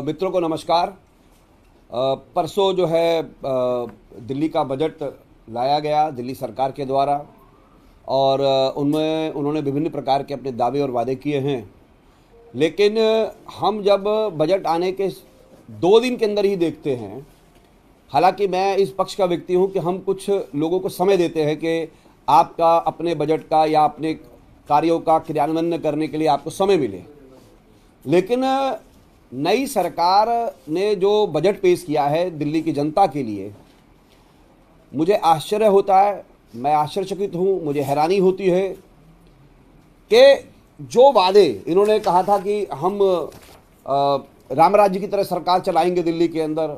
मित्रों को नमस्कार। परसों जो है दिल्ली का बजट लाया गया दिल्ली सरकार के द्वारा और उनमें उन्होंने विभिन्न प्रकार के अपने दावे और वादे किए हैं, लेकिन हम जब बजट आने के 2 दिन के अंदर ही देखते हैं, हालांकि मैं इस पक्ष का व्यक्ति हूं कि हम कुछ लोगों को समय देते हैं कि आपका अपने बजट का या अपने कार्यों का क्रियान्वयन करने के लिए आपको समय मिले, लेकिन नई सरकार ने जो बजट पेश किया है दिल्ली की जनता के लिए, मुझे आश्चर्य होता है, मैं आश्चर्यचकित हूँ, मुझे हैरानी होती है कि जो वादे इन्होंने कहा था कि हम राम राज्य की तरह सरकार चलाएंगे दिल्ली के अंदर,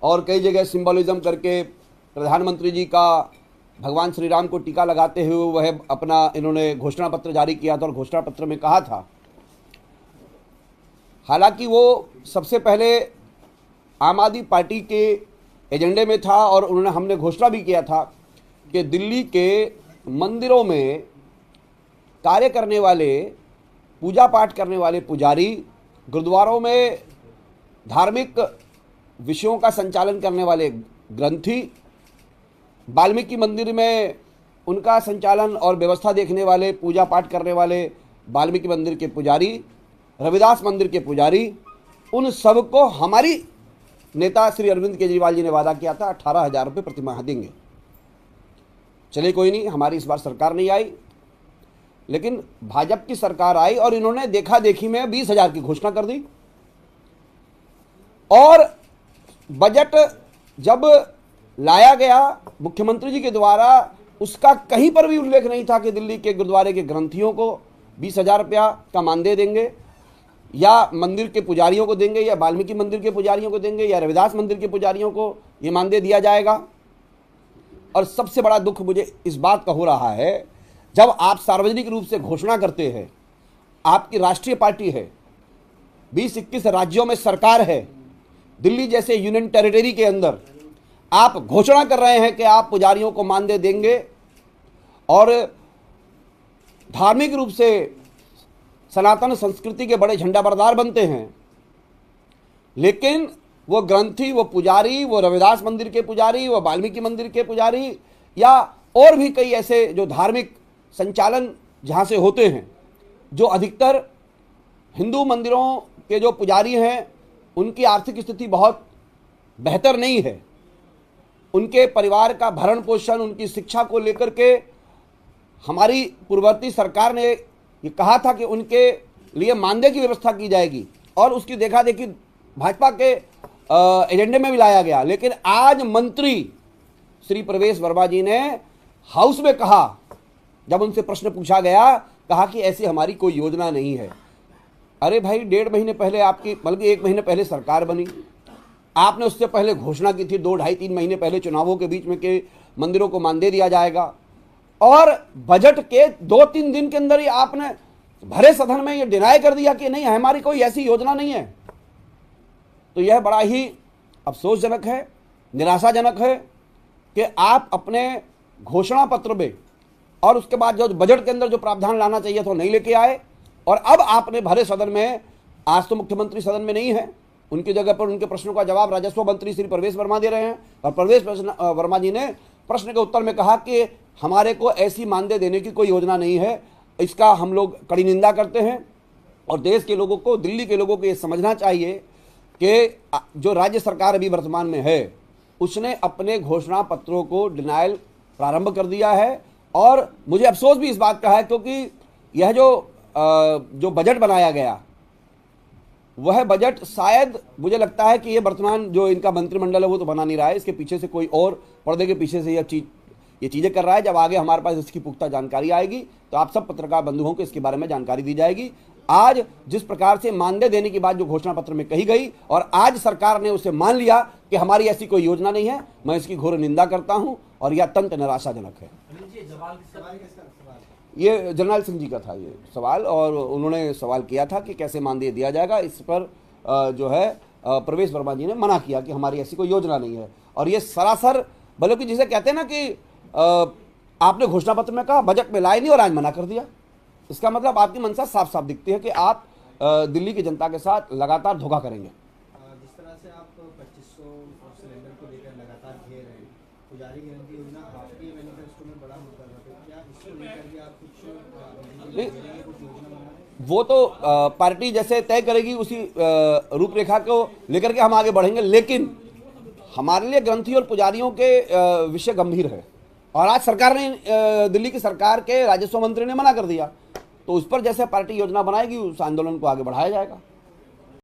और कई जगह सिंबलिज्म करके प्रधानमंत्री जी का भगवान श्री राम को टीका लगाते हुए वह अपना इन्होंने घोषणा पत्र जारी किया था और घोषणा पत्र में कहा था, हालांकि वो सबसे पहले आम आदमी पार्टी के एजेंडे में था और हमने घोषणा भी किया था कि दिल्ली के मंदिरों में कार्य करने वाले, पूजा पाठ करने वाले पुजारी, गुरुद्वारों में धार्मिक विषयों का संचालन करने वाले ग्रंथी, वाल्मीकि मंदिर में उनका संचालन और व्यवस्था देखने वाले, पूजा पाठ करने वाले वाल्मीकि मंदिर के पुजारी, रविदास मंदिर के पुजारी, उन सबको हमारी नेता श्री अरविंद केजरीवाल जी ने वादा किया था 18,000 रुपये प्रतिमाह देंगे। चले कोई नहीं, हमारी इस बार सरकार नहीं आई, लेकिन भाजपा की सरकार आई और इन्होंने देखा देखी में 20,000 की घोषणा कर दी। और बजट जब लाया गया मुख्यमंत्री जी के द्वारा, उसका कहीं पर भी उल्लेख नहीं था कि दिल्ली के गुरुद्वारे के ग्रंथियों को 20,000 रुपया का मानदेय देंगे, या मंदिर के पुजारियों को देंगे, या वाल्मीकि मंदिर के पुजारियों को देंगे, या रविदास मंदिर के पुजारियों को ये मानदेय दिया जाएगा। और सबसे बड़ा दुख मुझे इस बात का हो रहा है, जब आप सार्वजनिक रूप से घोषणा करते हैं, आपकी राष्ट्रीय पार्टी है, 20-21 राज्यों में सरकार है, दिल्ली जैसे यूनियन टेरिटरी के अंदर आप घोषणा कर रहे हैं कि आप पुजारियों को मानदेय देंगे और धार्मिक रूप से सनातन संस्कृति के बड़े झंडाबरदार बनते हैं, लेकिन वो ग्रंथी, वो पुजारी, वो रविदास मंदिर के पुजारी, वो वाल्मीकि मंदिर के पुजारी, या और भी कई ऐसे जो धार्मिक संचालन जहाँ से होते हैं, जो अधिकतर हिंदू मंदिरों के जो पुजारी हैं उनकी आर्थिक स्थिति बहुत बेहतर नहीं है, उनके परिवार का भरण पोषण, उनकी शिक्षा को लेकर के हमारी पूर्ववर्ती सरकार ने ये कहा था कि उनके लिए मानदेय की व्यवस्था की जाएगी और उसकी देखा देखी भाजपा के एजेंडे में भी लाया गया। लेकिन आज मंत्री श्री प्रवेश वर्मा जी ने हाउस में कहा, जब उनसे प्रश्न पूछा गया, कहा कि ऐसी हमारी कोई योजना नहीं है। अरे भाई, 1.5 महीने पहले आपकी, बल्कि 1 महीने पहले सरकार बनी, आपने उससे पहले घोषणा की थी 2 ढाई 3 महीने पहले चुनावों के बीच में कि मंदिरों को मानदेय दिया जाएगा, और बजट के 2-3 दिन के अंदर ही आपने भरे सदन में ये डिनाई कर दिया कि नहीं, हमारी कोई ऐसी योजना नहीं है। तो यह बड़ा ही अफसोसजनक है, निराशाजनक है कि आप अपने घोषणा पत्र में और उसके बाद जो बजट के अंदर जो प्रावधान लाना चाहिए था नहीं लेके आए, और अब आपने भरे सदन में, आज तो मुख्यमंत्री सदन में नहीं है, उनकी जगह पर उनके प्रश्नों का जवाब राजस्व मंत्री श्री प्रवेश वर्मा दे रहे हैं, और प्रवेश वर्मा जी ने प्रश्न के उत्तर में कहा कि हमारे को ऐसी मानदेय देने की कोई योजना नहीं है। इसका हम लोग कड़ी निंदा करते हैं और देश के लोगों को, दिल्ली के लोगों को ये समझना चाहिए कि जो राज्य सरकार अभी वर्तमान में है, उसने अपने घोषणा पत्रों को डिनायल प्रारंभ कर दिया है। और मुझे अफसोस भी इस बात का है, क्योंकि यह जो बजट बनाया गया, वह बजट शायद मुझे लगता है कि ये वर्तमान जो इनका मंत्रिमंडल है वो तो बना नहीं रहा है, इसके पीछे से कोई और पर्दे के पीछे से ये चीज़ें कर रहा है। जब आगे हमारे पास इसकी पुख्ता जानकारी आएगी तो आप सब पत्रकार बंधुओं को इसके बारे में जानकारी दी जाएगी। आज जिस प्रकार से मानदेय देने की बात जो घोषणा पत्र में कही गई और आज सरकार ने उसे मान लिया कि हमारी ऐसी कोई योजना नहीं है, मैं इसकी घोर निंदा करता हूं और यह अत्यंत निराशाजनक है। ये जर्नैल सिंह जी का था ये सवाल, और उन्होंने सवाल किया था कि कैसे मानदेय दिया जाएगा। इस पर जो है प्रवेश वर्मा जी ने मना किया कि हमारी ऐसी कोई योजना नहीं है। और ये सरासर, बल्कि जिसे कहते हैं ना कि आपने घोषणा पत्र में कहा, बजट में लाए नहीं और आज मना कर दिया। इसका मतलब आपकी मंशा साफ साफ दिखती है कि आप दिल्ली की जनता के साथ लगातार धोखा करेंगे। जिस तरह से आप 2500 सिलेंडर को लेकर लगातार घेर रहे हैं, पुजारी गारंटी योजना आपके मैनिफेस्टो में बड़ा मुद्दा था, क्या इसको लेकर भी आप कुछ नहीं, कुछ योजना बना रहे हैं? वो तो पार्टी जैसे तय करेगी उसी रूपरेखा को लेकर के हम आगे बढ़ेंगे, लेकिन हमारे लिए ग्रंथी और पुजारियों के विषय गंभीर है और आज सरकार ने दिल्ली की सरकार के राजस्व मंत्री ने मना कर दिया, तो उस पर जैसे पार्टी योजना बनाएगी उस आंदोलन को आगे बढ़ाया जाएगा।